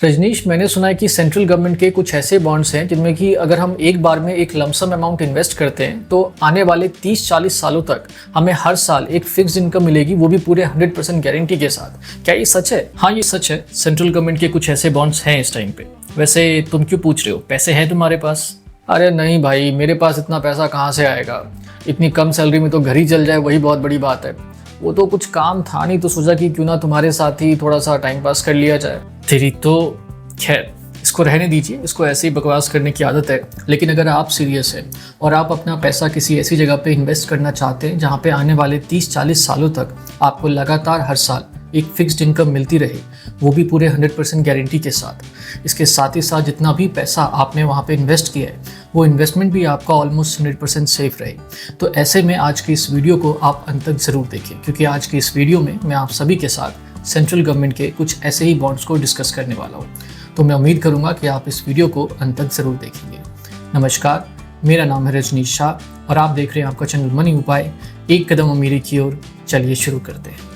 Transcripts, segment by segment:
रजनीश, मैंने सुना है कि सेंट्रल गवर्नमेंट के कुछ ऐसे बॉन्ड्स हैं जिनमें कि अगर हम एक बार में एक लमसम अमाउंट इन्वेस्ट करते हैं तो आने वाले 30-40 सालों तक हमें हर साल एक फिक्स्ड इनकम मिलेगी, वो भी पूरे 100% गारंटी के साथ। क्या ये सच है? हाँ, ये सच है। सेंट्रल गवर्नमेंट के कुछ ऐसे बॉन्ड्स हैं इस टाइम पे। वैसे तुम क्यों पूछ रहे हो, पैसे हैं तुम्हारे पास? अरे नहीं भाई, मेरे पास इतना पैसा कहाँ से आएगा। इतनी कम सैलरी में तो घर ही चल जाए वही बहुत बड़ी बात है। वो तो कुछ काम था नहीं तो सोचा कि क्यों ना तुम्हारे साथ ही थोड़ा सा टाइम पास कर लिया जाए। तेरी तो खैर, इसको रहने दीजिए, इसको ऐसे ही बकवास करने की आदत है। लेकिन अगर आप सीरियस हैं और आप अपना पैसा किसी ऐसी जगह पे इन्वेस्ट करना चाहते हैं जहाँ पे आने वाले 30-40 सालों तक आपको लगातार हर साल एक फिक्स्ड इनकम मिलती रहे, वो भी पूरे 100% गारंटी के साथ, इसके साथ ही साथ जितना भी पैसा आपने वहाँ पे इन्वेस्ट किया है वो इन्वेस्टमेंट भी आपका ऑलमोस्ट 100% सेफ रहे, तो ऐसे में आज की इस वीडियो को आप अंत तक ज़रूर देखें, क्योंकि आज की इस वीडियो में मैं आप सभी के साथ सेंट्रल गवर्नमेंट के कुछ ऐसे ही बॉन्ड्स को डिस्कस करने वाला हूँ। तो मैं उम्मीद करूँगा कि आप इस वीडियो को अंत तक ज़रूर देखेंगे। नमस्कार, मेरा नाम है रजनीश शाह और आप देख रहे हैं आपका चैनल मनी उपाय, एक कदम अमीरी की ओर। चलिए शुरू करते हैं।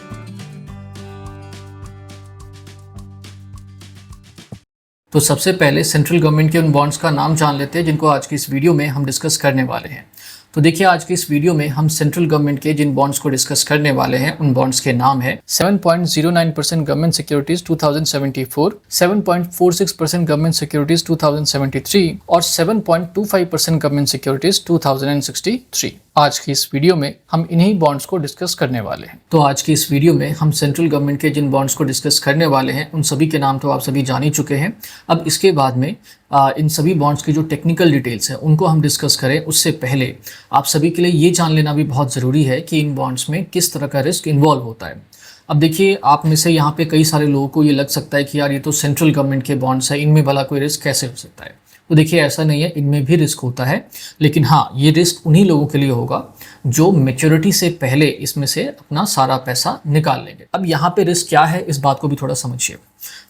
तो सबसे पहले सेंट्रल गवर्नमेंट के उन बॉन्ड्स का नाम जान लेते हैं जिनको आज की इस वीडियो में हम डिस्कस करने वाले हैं। तो देखिए, आज की इस वीडियो में हम सेंट्रल गवर्नमेंट के जिन बॉन्ड्स को डिस्कस करने वाले हैं उन बॉन्ड्स के नाम है 7.09% गवर्नमेंट सिक्योरिटीज 2074, 7.46% गवर्नमेंट सिक्योरिटीज 2073 और 7.25% गवर्नमेंट सिक्योरिटीज 2063। आज की इस वीडियो में हम इन्हीं बॉन्ड्स को डिस्कस करने वाले हैं। तो आज की इस वीडियो में हम सेंट्रल गवर्नमेंट के जिन बॉन्ड्स को डिस्कस करने वाले हैं उन सभी के नाम तो आप सभी जान ही चुके हैं। अब इसके बाद में इन सभी बॉन्ड्स की जो टेक्निकल डिटेल्स हैं उनको हम डिस्कस करें, उससे पहले आप सभी के लिए ये जान लेना भी बहुत ज़रूरी है कि इन बॉन्ड्स में किस तरह का रिस्क इन्वॉल्व होता है। अब देखिए, आप में से यहाँ पे कई सारे लोगों को ये लग सकता है कि यार ये तो सेंट्रल गवर्नमेंट के बॉन्ड्स है, इनमें भला कोई रिस्क कैसे हो सकता है। तो देखिए, ऐसा नहीं है, इनमें भी रिस्क होता है, लेकिन हाँ, ये रिस्क उन्हीं लोगों के लिए होगा जो मैच्योरिटी से पहले इसमें से अपना सारा पैसा निकाल लेंगे। अब यहाँ पे रिस्क क्या है, इस बात को भी थोड़ा समझिए।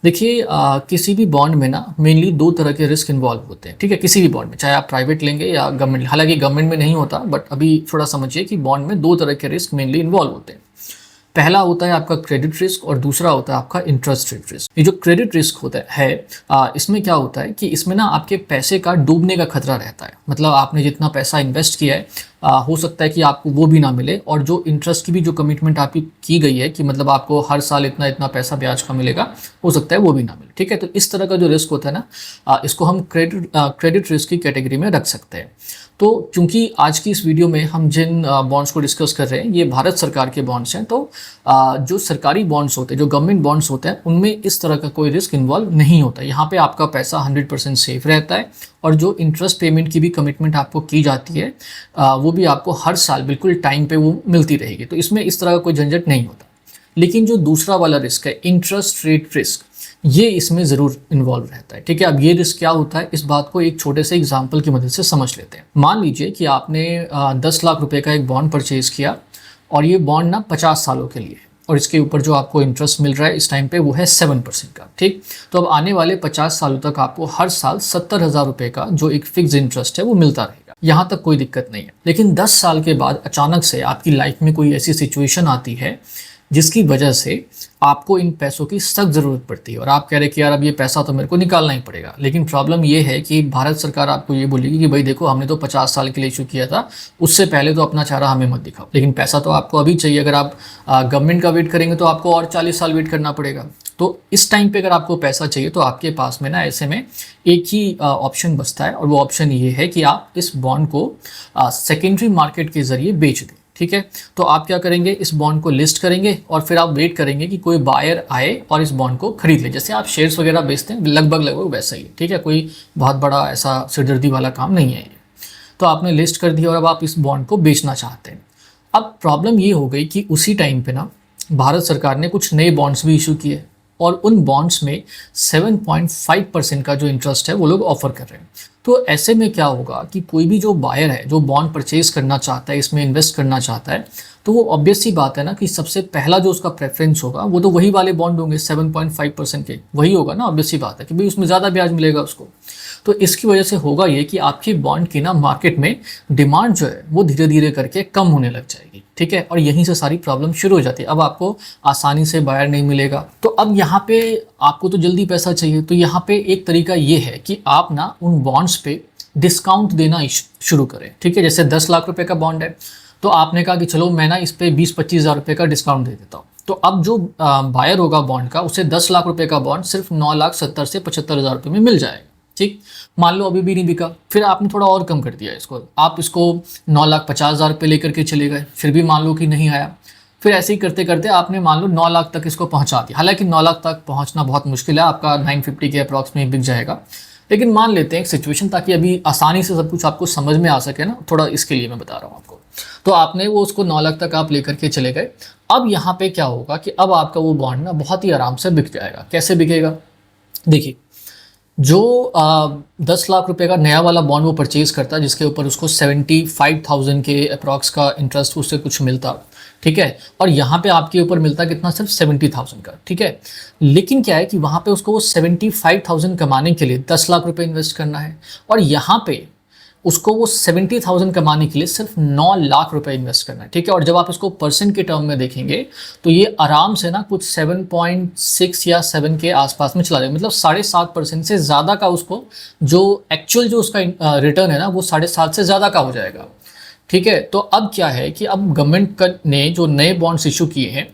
देखिए, किसी भी बॉन्ड में ना मेनली दो तरह के रिस्क इन्वॉल्व होते हैं, ठीक है। किसी भी बॉन्ड में, चाहे आप प्राइवेट लेंगे या गवर्नमेंट, हालांकि गवर्नमेंट में नहीं होता, बट अभी थोड़ा समझिए कि बॉन्ड में दो तरह के रिस्क मेनली इन्वॉल्व होते हैं। पहला होता है आपका क्रेडिट रिस्क और दूसरा होता है आपका इंटरेस्ट रेट रिस्क। ये जो क्रेडिट रिस्क होता है इसमें क्या होता है कि इसमें ना आपके पैसे का डूबने का खतरा रहता है। मतलब आपने जितना पैसा इन्वेस्ट किया है हो सकता है कि आपको वो भी ना मिले, और जो इंटरेस्ट की भी जो कमिटमेंट आपकी की गई है कि मतलब आपको हर साल इतना इतना पैसा ब्याज का मिलेगा, हो सकता है वो भी ना मिले, ठीक है। तो इस तरह का जो रिस्क होता है ना, इसको हम क्रेडिट रिस्क की कैटेगरी में रख सकते हैं। तो चूंकि आज की इस वीडियो में हम जिन बॉन्ड्स को डिस्कस कर रहे हैं ये भारत सरकार के बॉन्ड्स हैं, तो जो सरकारी बॉन्ड्स होते हैं, जो गवर्नमेंट बॉन्ड्स होते हैं, उनमें इस तरह का कोई रिस्क इन्वॉल्व नहीं होता। यहाँ पे आपका पैसा 100% सेफ रहता है, और जो इंटरेस्ट पेमेंट की भी कमिटमेंट आपको की जाती है वो भी आपको हर साल बिल्कुल टाइम पे वो मिलती रहेगी। तो इसमें इस तरह का कोई झंझट नहीं होता। लेकिन जो दूसरा वाला रिस्क है, इंटरेस्ट रेट रिस्क, ये इसमें ज़रूर इन्वॉल्व रहता है, ठीक है। अब ये रिस्क क्या होता है, इस बात को एक छोटे से एग्जांपल की मदद से समझ लेते हैं। मान लीजिए कि आपने 10 लाख रुपए का एक बॉन्ड परचेज़ किया, और ये बॉन्ड ना 50 सालों के लिए है, और इसके ऊपर जो आपको इंटरेस्ट मिल रहा है इस टाइम पे वो है 7% का, ठीक। तो अब आने वाले 50 सालों तक आपको हर साल 70,000 रुपये का जो एक फिक्स इंटरेस्ट है वो मिलता रहेगा। यहाँ तक कोई दिक्कत नहीं है। लेकिन 10 साल के बाद अचानक से आपकी लाइफ में कोई ऐसी सिचुएशन आती है जिसकी वजह से आपको इन पैसों की सख्त ज़रूरत पड़ती है, और आप कह रहे कि यार अब ये पैसा तो मेरे को निकालना ही पड़ेगा। लेकिन प्रॉब्लम ये है कि भारत सरकार आपको ये बोलेगी कि भाई देखो, हमने तो 50 साल के लिए इशू किया था, उससे पहले तो अपना चारा हमें मत दिखाओ, लेकिन पैसा तो आपको अभी चाहिए। अगर आप गवर्नमेंट का वेट करेंगे तो आपको और 40 साल वेट करना पड़ेगा। तो इस टाइम पे अगर आपको पैसा चाहिए तो आपके पास में ना ऐसे में एक ही ऑप्शन बचता है, और वो ऑप्शन ये है कि आप इस बॉन्ड को सेकेंडरी मार्केट के ज़रिए बेच दें, ठीक है। तो आप क्या करेंगे, इस बॉन्ड को लिस्ट करेंगे और फिर आप वेट करेंगे कि कोई बायर आए और इस बॉन्ड को खरीद ले। जैसे आप शेयर्स वगैरह बेचते हैं, लगभग वैसा ही, ठीक है। कोई बहुत बड़ा ऐसा सिरदर्दी वाला काम नहीं है ये। तो आपने लिस्ट कर दिया और अब आप इस बॉन्ड को बेचना चाहते हैं। अब प्रॉब्लम ये हो गई कि उसी टाइम पे ना भारत सरकार ने कुछ नए बॉन्ड्स भी इशू किए, और उन बॉन्ड्स में 7.5% का जो इंटरेस्ट है वो लोग ऑफर कर रहे हैं। तो ऐसे में क्या होगा कि कोई भी जो बायर है, जो बॉन्ड परचेज करना चाहता है, इसमें इन्वेस्ट करना चाहता है, तो वो ऑब्वियस सी बात है ना कि सबसे पहला जो उसका प्रेफरेंस होगा वो तो वही वाले बॉन्ड होंगे 7.5% के, वही होगा ना। ऑब्वियस सी बात है कि भाई उसमें ज़्यादा ब्याज मिलेगा उसको। तो इसकी वजह से होगा ये कि आपकी बॉन्ड की ना मार्केट में डिमांड जो है वो धीरे धीरे करके कम होने लग जाएगी, ठीक है, और यहीं से सारी प्रॉब्लम शुरू हो जाती है। अब आपको आसानी से बायर नहीं मिलेगा। तो अब यहाँ पे आपको तो जल्दी पैसा चाहिए, तो यहाँ पे एक तरीका ये है कि आप ना उन बॉन्ड्स पे डिस्काउंट देना शुरू करें, ठीक है। जैसे 10 लाख रुपए का बॉन्ड है, तो आपने कहा कि चलो मैं ना इस पे 20-25 हज़ार रुपये का डिस्काउंट दे देता हूँ। तो अब जो बायर होगा बॉन्ड का, उसे 10 लाख रुपए का बॉन्ड सिर्फ 9,70,000 से 75,000 रुपये में मिल जाएगा, ठीक। मान लो अभी भी नहीं बिका, फिर आपने थोड़ा और कम कर दिया इसको, आप इसको 9,50,000 रुपये लेकर के चले गए, फिर भी मान लो कि नहीं आया। फिर ऐसे ही करते करते आपने मान लो 9 लाख तक इसको पहुंचा दिया। हालांकि 9 लाख तक पहुंचना बहुत मुश्किल है, आपका 950 के अप्रॉक्स में बिक जाएगा, लेकिन मान लेते हैं एक सिचुएशन, ताकि अभी आसानी से सब कुछ आपको समझ में आ सके ना, थोड़ा इसके लिए मैं बता रहा हूँ आपको। तो आपने वो उसको 9 लाख तक आप लेकर के चले गए। अब यहाँ पे क्या होगा कि अब आपका वो बॉन्ड ना बहुत ही आराम से बिक जाएगा। कैसे बिकेगा? देखिए, जो 10 लाख रुपए का नया वाला बॉन्ड वो परचेज करता है, जिसके ऊपर उसको 75,000 के अप्रॉक्स का इंटरेस्ट उससे कुछ मिलता, ठीक है, और यहाँ पे आपके ऊपर मिलता कितना? सिर्फ 70,000 का, ठीक है। लेकिन क्या है कि वहाँ पे उसको वो 75,000 कमाने के लिए 10 लाख रुपए इन्वेस्ट करना है, और यहाँ पे उसको वो 70,000 कमाने के लिए सिर्फ 9 लाख रुपए इन्वेस्ट करना है, ठीक है। और जब आप इसको परसेंट के टर्म में देखेंगे तो ये आराम से ना कुछ 7.6 या 7 के आसपास में चला जाएगा, मतलब 7.5% से ज़्यादा का उसको जो एक्चुअल जो उसका रिटर्न है ना, वो 7.5 से ज़्यादा का हो जाएगा, ठीक है। तो अब क्या है कि अब गवर्नमेंट ने जो नए बॉन्ड्स इशू किए हैं,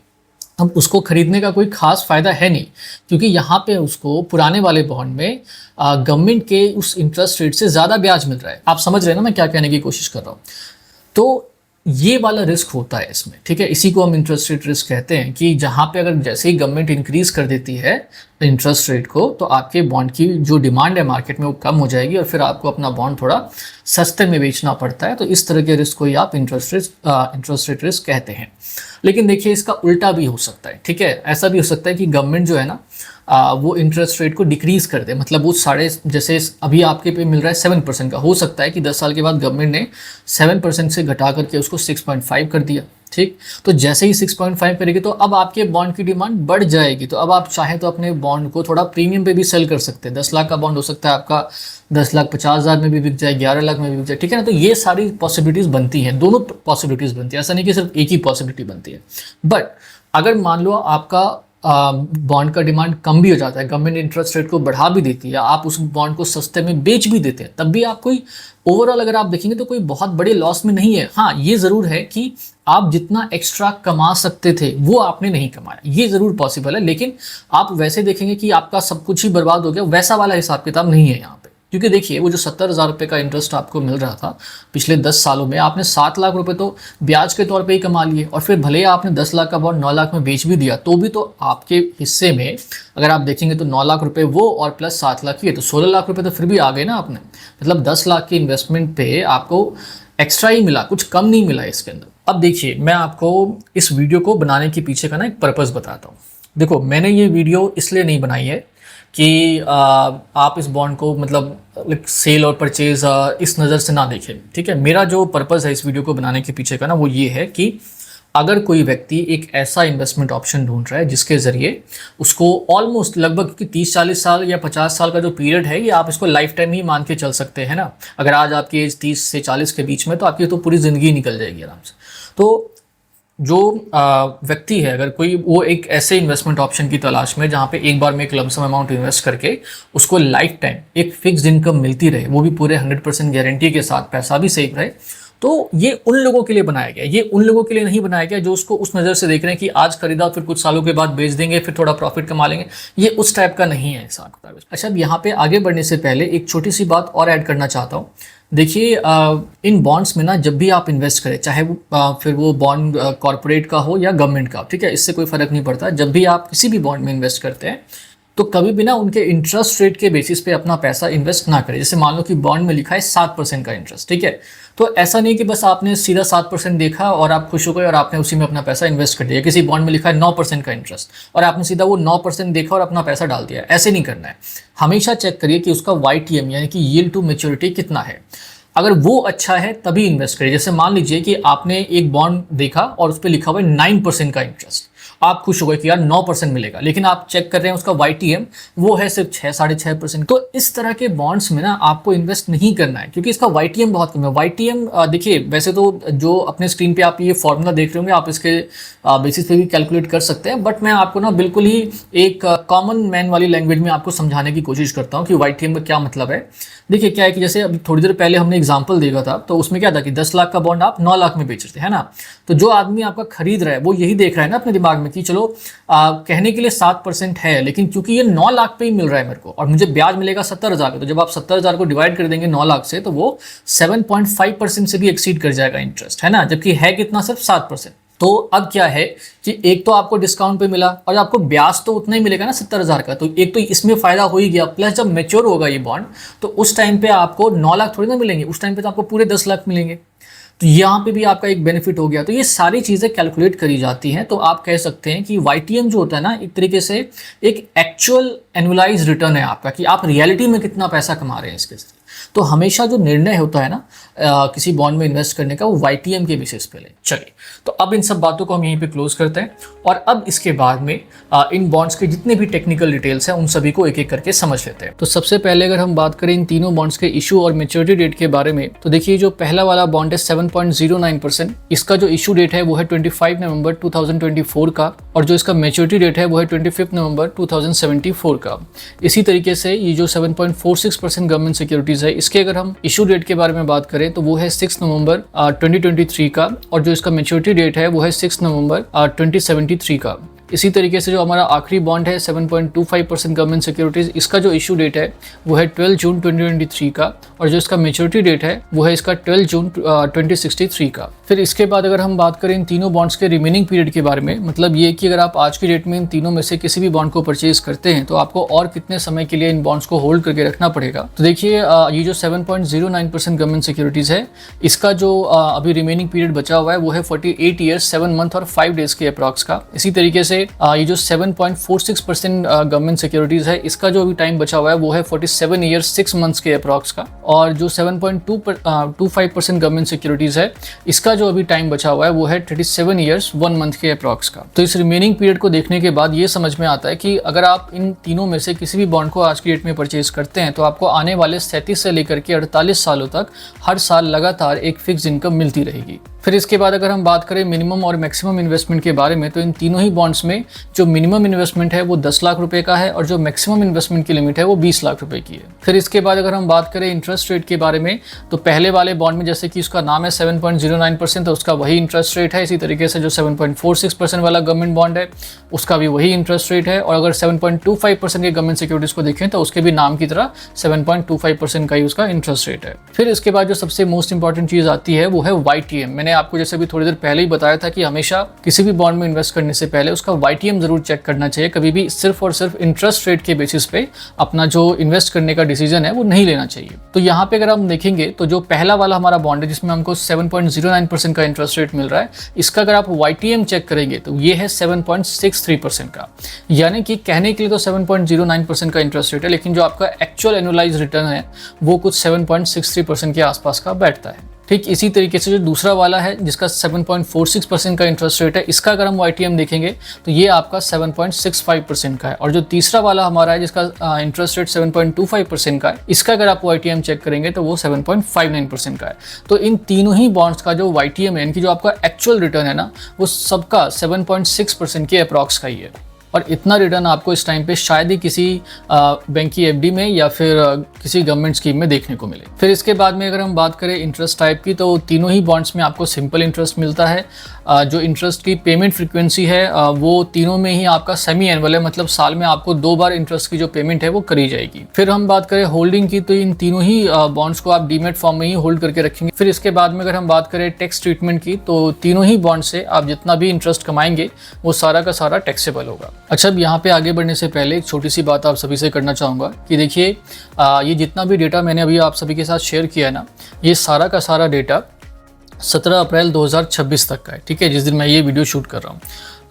अब उसको खरीदने का कोई खास फ़ायदा है नहीं, क्योंकि यहाँ पे उसको पुराने वाले बॉन्ड में गवर्नमेंट के उस इंटरेस्ट रेट से ज़्यादा ब्याज मिल रहा है। आप समझ रहे हैं ना मैं क्या कहने की कोशिश कर रहा हूँ? तो ये वाला रिस्क होता है इसमें, ठीक है। इसी को हम इंटरेस्ट रेट रिस्क कहते हैं, कि जहाँ पे अगर जैसे ही गवर्नमेंट इंक्रीज कर देती है इंटरेस्ट रेट को, तो आपके बॉन्ड की जो डिमांड है मार्केट में वो कम हो जाएगी, और फिर आपको अपना बॉन्ड थोड़ा सस्ते में बेचना पड़ता है। तो इस तरह के रिस्क को ही आप इंटरेस्ट रेट रिस्क कहते हैं। लेकिन देखिए, इसका उल्टा भी हो सकता है, ठीक है। ऐसा भी हो सकता है कि गवर्नमेंट जो है ना वो इंटरेस्ट रेट को डिक्रीज़ कर दे, मतलब वो जैसे अभी आपके पे मिल रहा है 7% का, हो सकता है कि 10 साल के बाद गवर्नमेंट ने 7% से घटा करके उसको 6.5 कर दिया, ठीक। तो जैसे ही 6.5 करेगी तो अब आपके बॉन्ड की डिमांड बढ़ जाएगी, तो अब आप चाहें तो अपने बॉन्ड को थोड़ा प्रीमियम पे भी सेल कर सकते हैं। 10 लाख का बॉन्ड हो सकता है आपका 10,50,000 में भी बिक जाए, 11 लाख में भी बिक जाए, ठीक है ना। तो ये सारी पॉसिबिलिटीज़ बनती हैं, दोनों पॉसिबिलिटीज़ बनती है, ऐसा नहीं कि सिर्फ एक ही पॉसिबिलिटी बनती है। बट अगर मान लो आपका बॉन्ड का डिमांड कम भी हो जाता है, गवर्नमेंट इंटरेस्ट रेट को बढ़ा भी देती है, आप उस बॉन्ड को सस्ते में बेच भी देते हैं, तब भी आप कोई ओवरऑल अगर आप देखेंगे तो कोई बहुत बड़े लॉस में नहीं है। हाँ, ये ज़रूर है कि आप जितना एक्स्ट्रा कमा सकते थे वो आपने नहीं कमाया, ये ज़रूर पॉसिबल है। लेकिन आप वैसे देखेंगे कि आपका सब कुछ ही बर्बाद हो गया, वैसा वाला हिसाब किताब नहीं है यहाँ पे। क्योंकि देखिए, वो जो 70,000 रुपये का इंटरेस्ट आपको मिल रहा था पिछले 10 सालों में, आपने 7 लाख रुपए तो ब्याज के तौर पे ही कमा लिए, और फिर भले ही आपने 10 लाख का बॉन्ड 9 लाख में बेच भी दिया, तो भी तो आपके हिस्से में अगर आप देखेंगे तो 9 लाख रुपए वो और प्लस 7 लाख ये, तो 16 लाख रुपए तो फिर भी आ गए ना आपने। मतलब 10 लाख की इन्वेस्टमेंट पे आपको एक्स्ट्रा ही मिला, कुछ कम नहीं मिला इसके अंदर। अब देखिए, मैं आपको इस वीडियो को बनाने के पीछे का ना एक पर्पज़ बताता हूँ। देखो, मैंने ये वीडियो इसलिए नहीं बनाई है कि आप इस बॉन्ड को मतलब सेल और परचेज इस नज़र से ना देखें, ठीक है। मेरा जो पर्पज़ है इस वीडियो को बनाने के पीछे का ना, वो ये है कि अगर कोई व्यक्ति एक ऐसा इन्वेस्टमेंट ऑप्शन ढूंढ रहा है जिसके ज़रिए उसको ऑलमोस्ट लगभग 30-40 साल या 50 साल का जो पीरियड है, ये आप इसको लाइफ टाइम ही मान के चल सकते हैं ना। अगर आज आपकी एज 30 से 40 के बीच में, तो आपकी तो पूरी ज़िंदगी निकल जाएगी आराम से। तो जो व्यक्ति है, अगर कोई वो एक ऐसे इन्वेस्टमेंट ऑप्शन की तलाश में जहाँ पे एक बार में एक लमसम अमाउंट इन्वेस्ट करके उसको लाइफ टाइम एक फिक्स्ड इनकम मिलती रहे, वो भी पूरे 100% गारंटी के साथ, पैसा भी सेफ रहे, तो ये उन लोगों के लिए बनाया गया। ये उन लोगों के लिए नहीं बनाया गया जो उसको उस नज़र से देख रहे हैं कि आज खरीदा फिर कुछ सालों के बाद बेच देंगे, फिर थोड़ा प्रॉफिट कमा लेंगे। ये उस टाइप का नहीं है हिसाब किताब। अच्छा, अब यहाँ पे आगे बढ़ने से पहले एक छोटी सी बात और ऐड करना चाहता हूँ। देखिए, इन बॉन्ड्स में ना जब भी आप इन्वेस्ट करें, चाहे वो फिर वो बॉन्ड कॉर्पोरेट का हो या गवर्नमेंट का, ठीक है, इससे कोई फ़र्क नहीं पड़ता। जब भी आप किसी भी बॉन्ड में इन्वेस्ट करते हैं तो कभी भी ना उनके इंटरेस्ट रेट के बेसिस पे अपना पैसा इन्वेस्ट ना करें। जैसे मान लो कि बॉन्ड में लिखा है 7% का इंटरेस्ट, ठीक है, तो ऐसा नहीं कि बस आपने सीधा 7% देखा और आप खुश हो गए और आपने उसी में अपना पैसा इन्वेस्ट कर दिया। किसी बॉन्ड में लिखा है 9% का इंटरेस्ट और आपने सीधा वो 9% देखा और अपना पैसा डाल दिया, ऐसे नहीं करना है। हमेशा चेक करिए कि उसका YTM यानी कि यील्ड टू मैच्योरिटी कितना है। अगर वो अच्छा है तभी इन्वेस्ट करिए। जैसे मान लीजिए कि आपने एक बॉन्ड देखा और उस पर लिखा हुआ है 9% का इंटरेस्ट, आप खुश हो गए कि यार 9% मिलेगा, लेकिन आप चेक कर रहे हैं उसका YTM वो है सिर्फ 6-6.5%। तो इस तरह के बॉन्ड्स में ना आपको इन्वेस्ट नहीं करना है, क्योंकि इसका YTM बहुत कम है। YTM देखिए, वैसे तो जो अपने स्क्रीन पे आप ये फॉर्मूला देख रहे होंगे, आप इसके बेसिस पे भी कैलकुलेट कर सकते हैं, बट मैं आपको ना बिल्कुल ही एक कॉमन मैन वाली लैंग्वेज में आपको समझाने की कोशिश करता हूँ कि YTM का क्या मतलब है। देखिए क्या है कि जैसे अभी थोड़ी देर पहले हमने एग्जांपल देखा था, तो उसमें क्या था कि 10 लाख का बॉन्ड आप 9 लाख में बेच रहे थे, है ना। तो जो आदमी आपका खरीद रहा है वो यही देख रहा है ना अपने दिमाग में कि चलो कहने के लिए 7% है, लेकिन क्योंकि ये 9 लाख पे ही मिल रहा है मेरे को और मुझे ब्याज मिलेगा 70,000 का, तो जब आप 70,000 को डिवाइड कर देंगे 9 लाख से, तो वो 7.5% से भी एक्सीड कर जाएगा इंटरेस्ट, है ना, जबकि है कितना, सिर्फ 7%। तो अब क्या है कि एक तो आपको डिस्काउंट पे मिला और आपको ब्याज तो उतना ही मिलेगा ना 70,000 का, तो एक तो इसमें फायदा हो ही गया, प्लस जब मैच्योर होगा ये बॉन्ड तो उस टाइम पे आपको 9 लाख थोड़ी ना मिलेंगे, उस टाइम पे तो आपको पूरे 10 लाख मिलेंगे। तो यहाँ पे भी आपका एक बेनिफिट हो गया। तो ये सारी चीज़ें कैलकुलेट करी जाती हैं। तो आप कह सकते हैं कि YTM जो होता है ना, एक तरीके से एक एक्चुअल एनुअलाइज रिटर्न है आपका, कि आप रियलिटी में कितना पैसा कमा रहे हैं इसके जरिए। तो हमेशा जो निर्णय होता है ना किसी बॉन्ड में इन्वेस्ट करने का, वो YTM के बेसिस पे ले। चलिए, तो अब इन सब बातों को हम यहीं पे क्लोज करते हैं और अब इसके बाद में इन बॉन्ड्स के जितने भी टेक्निकल डिटेल्स हैं उन सभी को एक एक करके समझ लेते हैं। तो सबसे पहले अगर हम बात करें इन तीनों बॉन्ड्स के इशू और मेच्योरिटी डेट के बारे में, तो देखिए जो पहला वाला बॉन्ड है 7.09%, इसका जो इशू डेट है वो है 25 नवंबर 2024 का, और जो इसका मेच्योरिटी डेट है वो है 25 नवंबर 2074 का। इसी तरीके से ये जो 7.46% गवर्नमेंट सिक्योरिटीज है, इसके अगर हम इशू डेट के बारे में बात करें तो वो है 6 नवंबर 2023 का, और जो इसका मेच्योरिटी डेट है वो है 6 नवंबर 2073 का। इसी तरीके से जो हमारा आखिरी बॉन्ड है 7.25% गवर्नमेंट सिक्योरिटीज, इसका जो इशू डेट है वो है 12 जून 2023 का, और जो इसका मेच्योरिटी डेट है वो है इसका 12 जून 2063 का। फिर इसके बाद अगर हम बात करें इन तीनों बॉन्ड्स के रिमेनिंग पीरियड के बारे में, मतलब ये कि अगर आप आज की डेट में इन तीनों में से किसी भी बॉन्ड को परचेज करते हैं तो आपको और कितने समय के लिए इन बॉन्ड्स को होल्ड करके रखना पड़ेगा। तो देखिए ये जो 7.09% गवर्नमेंट सिक्योरिटीज है, इसका जो अभी रिमेनिंग पीरियड बचा हुआ है वो है 48 ईयर्स 7 मंथ और 5 डेज के अप्रॉक्स का। इसी तरीके से ये जो 7.46% गवर्नमेंट सिक्योरिटीज है, इसका जो अभी टाइम बचा हुआ है वो है 47 ईयर्स 6 मंथ्स के अप्रॉक्स का, और जो 7.25% गवर्नमेंट सिक्योरिटीज है, इसका जो अभी टाइम बचा हुआ है वो है 37 ईयर्स 1 मंथ के अप्रॉक्स का। तो इस रिमेनिंग पीरियड को देखने के बाद ये समझ में आता है कि अगर आप इन तीनों में से किसी भी बॉन्ड को आज की डेट में परचेज करते हैं तो आपको आने वाले 37 से लेकर के 48 सालों तक हर साल लगातार एक फिक्स इनकम मिलती रहेगी। फिर इसके बाद अगर हम बात करें मिनिमम और मैक्सिमम इन्वेस्टमेंट के बारे में, तो इन तीनों ही बॉन्ड्स में जो मिनिमम इन्वेस्टमेंट है वो 10 लाख रुपए का है, और जो मैक्सिमम इन्वेस्टमेंट की लिमिट है वो 20 लाख रुपए की है। फिर इसके बाद अगर हम बात करें इंटरेस्ट रेट के बारे में, तो पहले वाले बॉन्ड में जैसे कि उसका नाम है 7.09%, तो उसका वही इंटरेस्ट रेट है। इसी तरीके से जो 7.46% वाला गवर्नमेंट बॉन्ड है उसका भी वही इंटरेस्ट रेट है, और अगर 7.25% के गवर्नमेंट सिक्योरिटीज को देखें तो उसके भी नाम की तरह 7.25% का ही उसका इंटरेस्ट रेट है। फिर इसके बाद जो सबसे मोस्ट इंपॉर्टेंट चीज आती है वो है YTM। मैंने आपको जैसे भी थोड़ी देर पहले ही बताया था कि हमेशा किसी भी बॉन्ड में इन्वेस्ट करने से पहले उसका YTM जरूर चेक करना चाहिए। कभी भी सिर्फ और सिर्फ इंटरेस्ट रेट के बेसिस पे अपना जो इन्वेस्ट करने का डिसीजन है वो नहीं लेना चाहिए। तो यहाँ पे अगर हम देखेंगे तो जो पहला वाला हमारा बॉन्ड है जिसमें हमको 7.09% का इंटरेस्ट रेट मिल रहा है, इसका अगर आप YTM चेक करेंगे तो ये है 7.63% का। यानी कि कहने के लिए तो 7.09% का इंटरेस्ट रेट है, लेकिन जो आपका एक्चुअल एनुअलाइज रिटर्न है वो कुछ 7.63% के आसपास का बैठता है। ठीक इसी तरीके से जो दूसरा वाला है जिसका 7.46% का इंटरेस्ट रेट है, इसका अगर हम YTM देखेंगे तो ये आपका 7.65% का है, और जो तीसरा वाला हमारा है जिसका इंटरेस्ट रेट 7.25% का है, इसका अगर आप YTM चेक करेंगे तो वो 7.59% का है। तो इन तीनों ही बॉन्ड्स का जो YTM है, इनकी जो आपका एक्चुअल रिटर्न है ना, वो सबका 7.6% के अप्रॉक्स का ही है, और इतना रिटर्न आपको इस टाइम पे शायद ही किसी बैंक की FD में या फिर किसी गवर्नमेंट स्कीम में देखने को मिले। फिर इसके बाद में अगर हम बात करें इंटरेस्ट टाइप की, तो तीनों ही बॉन्ड्स में आपको सिंपल इंटरेस्ट मिलता है। जो इंटरेस्ट की पेमेंट फ्रीक्वेंसी है वो तीनों में ही आपका सेमी एनुअल है, मतलब साल में आपको 2 बार इंटरेस्ट की जो पेमेंट है वो करी जाएगी। फिर हम बात करें होल्डिंग की, तो इन तीनों ही बॉन्ड्स को आप डीमेट फॉर्म में ही होल्ड करके रखेंगे। फिर इसके बाद में अगर हम बात करें टैक्स ट्रीटमेंट की, तो तीनों ही बॉन्ड से आप जितना भी इंटरेस्ट कमाएंगे वो सारा का सारा टैक्सेबल होगा। अच्छा, अब यहाँ पे आगे बढ़ने से पहले एक छोटी सी बात आप सभी से करना चाहूँगा कि देखिए ये जितना भी डेटा मैंने अभी आप सभी के साथ शेयर किया है ना, ये सारा का सारा डेटा 17 अप्रैल 2026 तक का है, ठीक है, जिस दिन मैं ये वीडियो शूट कर रहा हूँ।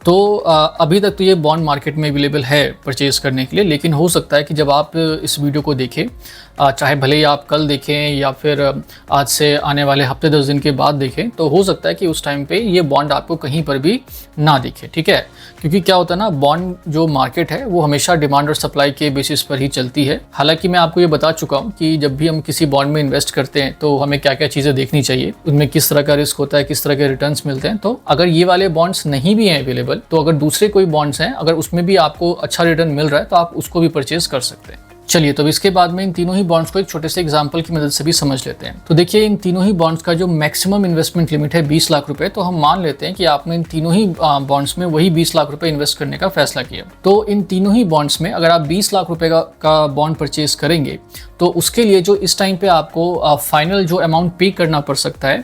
तो अभी तक तो ये बॉन्ड मार्केट में अवेलेबल है परचेज़ करने के लिए, लेकिन हो सकता है कि जब आप इस वीडियो को देखें, चाहे भले ही आप कल देखें या फिर आज से आने वाले हफ्ते 10 दिन के बाद देखें, तो हो सकता है कि उस टाइम पे ये बॉन्ड आपको कहीं पर भी ना दिखे, ठीक है। क्योंकि क्या होता है ना, बॉन्ड जो मार्केट है वो हमेशा डिमांड और सप्लाई के बेसिस पर ही चलती है। हालांकि मैं आपको ये बता चुका हूँ कि जब भी हम किसी बॉन्ड में इन्वेस्ट करते हैं तो हमें क्या क्या चीज़ें देखनी चाहिए, उनमें किस तरह का रिस्क होता है, किस तरह के रिटर्न्स मिलते हैं। तो अगर ये वाले बॉन्ड्स नहीं भी हैं अवेलेबल, तो अगर दूसरे कोई बॉन्ड्स हैं, अगर उसमें भी आपको अच्छा रिटर्न मिल रहा है तो आप उसको भी परचेज कर सकते हैं। चलिए, तो इसके बाद में इन तीनों ही बॉन्ड्स को एक छोटे से एग्जांपल की मदद से भी समझ लेते हैं। तो देखिए, इन तीनों ही बॉन्ड्स का जो मैक्सिमम इन्वेस्टमेंट लिमिट है 20 लाख रुपए, तो हम मान लेते हैं कि आपने इन तीनों ही बॉन्ड्स में वही 20 लाख रुपए इन्वेस्ट करने का फैसला किया। तो इन तीनों ही बॉन्ड्स में अगर आप 20 लाख रुपए का बॉन्ड परचेज करेंगे, तो उसके लिए जो इस टाइम पे आपको फाइनल जो अमाउंट पे करना पड़ सकता है,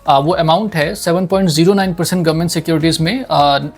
वो अमाउंट है 7.09% गवर्नमेंट सिक्योरिटीज़ में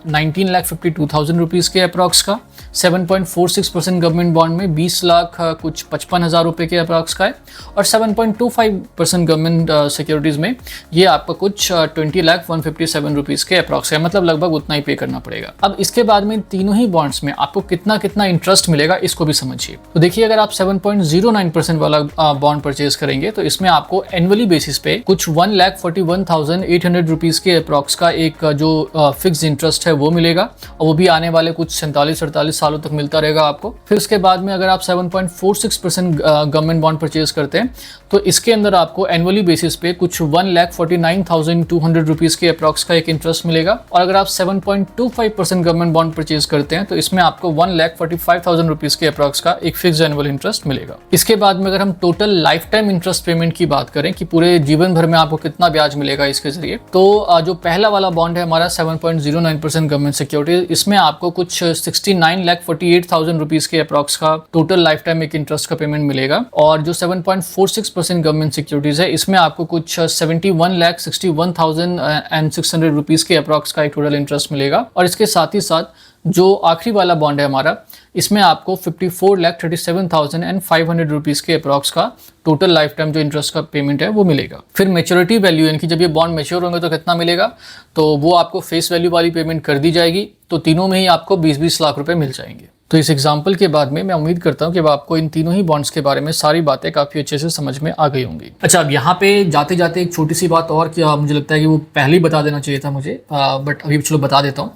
19,52,000 रुपीज़ के अप्रॉक्स का, 7.46% गवर्नमेंट बॉन्ड में 20 लाख कुछ 55,000 रुपये के अप्रॉक्स का है, और 7.25% गवर्नमेंट सिक्योरिटीज़ में ये आपका कुछ 20,157 रुपीज़ के अप्रॉक्स है, मतलब लगभग उतना ही पे करना पड़ेगा। अब इसके बाद में तीनों ही बॉन्ड्स में आपको कितना कितना इंटरेस्ट मिलेगा, इसको भी समझिए। तो देखिए, अगर आप 7.09% वाला बॉन्ड परचेज करेंगे तो इसमें आपको एनुअली बेसिस पे कुछ 1,41,800 रुपीज़ के अप्रॉक्स का एक जो फिक्स इंटरेस्ट है वो मिलेगा, और वो भी आने वाले कुछ 47-48 सालों तक मिलता रहेगा आपको। फिर उसके बाद में अगर आप 7.46% गवर्नमेंट बॉन्ड परचेज करते हैं तो इसके अंदर आपको एनुअली बेसिस पे कुछ 1,49,200 रुपीज़ के अप्रॉक्स का एक इंटरेस्ट मिलेगा, और अगर आप 7.25% गवर्नमेंट बॉन्ड परचेज करते हैं तो इसमें आपको 1,45,000 रुपीज़ के अप्रॉक्स का एक फिक्स एनुअल इंटरेस्ट मिलेगा। इसके बाद में अगर हम total life time interest payment की बात करें कि पूरे जीवन भर में आपको कितना ब्याज मिलेगा इसके जरिए, तो जो पहला वाला बॉन्ड है हमारा 7.09% गवर्नमेंट सिक्योरिटी, इसमें आपको कुछ 69,48,000 रुपीज़ के अप्रॉक्स का टोटल लाइफ टाइम एक इंटरेस्ट का पेमेंट मिलेगा, और जो 7.46% गवर्नमेंट सिक्योरिटीज़ है इसमें आपको कुछ 71,61,600 रुपीज़ के अप्रॉक्स का एक टोटल इंटरेस्ट मिलेगा। और इसके साथ ही साथ जो आखिरी वाला बॉन्ड है हमारा, इसमें आपको 54,37,500 रुपीज़ के अप्रॉक्स का टोटल लाइफ टाइम जो इंटरेस्ट का पेमेंट है वो मिलेगा। फिर मैच्योरिटी वैल्यू, यानी कि जब ये बॉन्ड मैच्योर होंगे तो कितना मिलेगा, तो वो आपको फेस वैल्यू वाली पेमेंट कर दी जाएगी। तो तीनों में ही आपको 20-20 लाख रुपए मिल जाएंगे। तो इस एग्जाम्पल के बाद में मैं उम्मीद करता हूँ कि आपको इन तीनों ही बॉन्ड्स के बारे में सारी बातें काफ़ी अच्छे से समझ में आ गई होंगी। अच्छा, अब यहाँ पे जाते जाते एक छोटी सी बात और, कि मुझे लगता है कि वो पहले ही बता देना चाहिए था मुझे, बट अभी चलो बता देता हूँ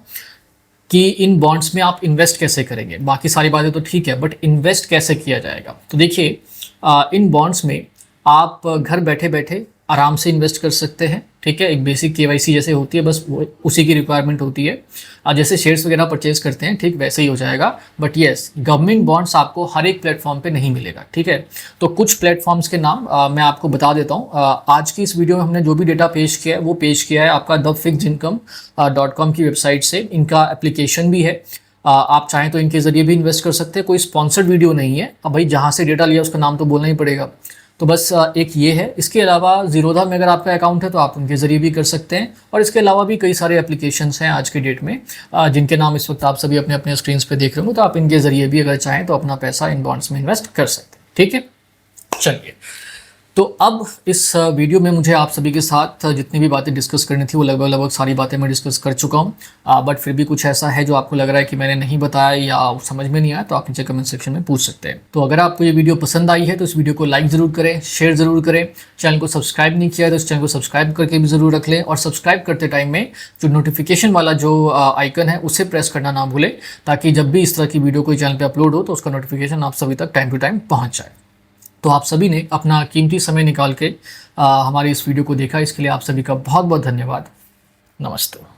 कि इन बॉन्ड्स में आप इन्वेस्ट कैसे करेंगे। बाकी सारी बातें तो ठीक है, बट इन्वेस्ट कैसे किया जाएगा। तो देखिए, इन बॉन्ड्स में आप घर बैठे बैठे आराम से इन्वेस्ट कर सकते हैं, ठीक है। एक बेसिक KYC जैसे होती है, बस वो उसी की रिक्वायरमेंट होती है। जैसे शेयर्स वगैरह परचेज करते हैं, ठीक वैसे ही हो जाएगा। बट येस, गवर्नमेंट बॉन्ड्स आपको हर एक प्लेटफॉर्म पे नहीं मिलेगा, ठीक है। तो कुछ प्लेटफॉर्म्स के नाम मैं आपको बता देता हूँ। आज की इस वीडियो में हमने जो भी डेटा पेश किया है वो पेश किया है आपका thefixedincome.com की वेबसाइट से। इनका एप्लीकेशन भी है, आप चाहें तो इनके ज़रिए भी इन्वेस्ट कर सकते हैं। कोई स्पॉन्सर्ड वीडियो नहीं है। अब भाई जहाँ से डेटा लिया उसका नाम तो बोलना ही पड़ेगा, तो बस एक ये है। इसके अलावा ज़ीरोधा में अगर आपका अकाउंट है तो आप उनके ज़रिए भी कर सकते हैं, और इसके अलावा भी कई सारे एप्लीकेशंस हैं आज के डेट में जिनके नाम इस वक्त आप सभी अपने अपने स्क्रीन पे देख रहे हो। तो आप इनके ज़रिए भी अगर चाहें तो अपना पैसा इन बॉन्ड्स में इन्वेस्ट कर सकते हैं, ठीक है। चलिए, तो अब इस वीडियो में मुझे आप सभी के साथ जितनी भी बातें डिस्कस करनी थी वो लगभग सारी बातें मैं डिस्कस कर चुका हूँ। बट फिर भी कुछ ऐसा है जो आपको लग रहा है कि मैंने नहीं बताया या समझ में नहीं आया, तो आप नीचे कमेंट सेक्शन में पूछ सकते हैं। तो अगर आपको ये वीडियो पसंद आई है तो इस वीडियो को लाइक ज़रूर करें, शेयर ज़रूर करें। चैनल को सब्सक्राइब नहीं किया है तो इस चैनल को सब्सक्राइब करके भी ज़रूर रख लें, और सब्सक्राइब करते टाइम में जो नोटिफिकेशन वाला जो आइकन है उसे प्रेस करना ना भूलें, ताकि जब भी इस तरह की वीडियो कोई चैनल पर अपलोड हो तो उसका नोटिफिकेशन आप सभी तक टाइम टू टाइम पहुँच जाए। तो आप सभी ने अपना कीमती समय निकाल के हमारी इस वीडियो को देखा, इसके लिए आप सभी का बहुत बहुत धन्यवाद। नमस्ते।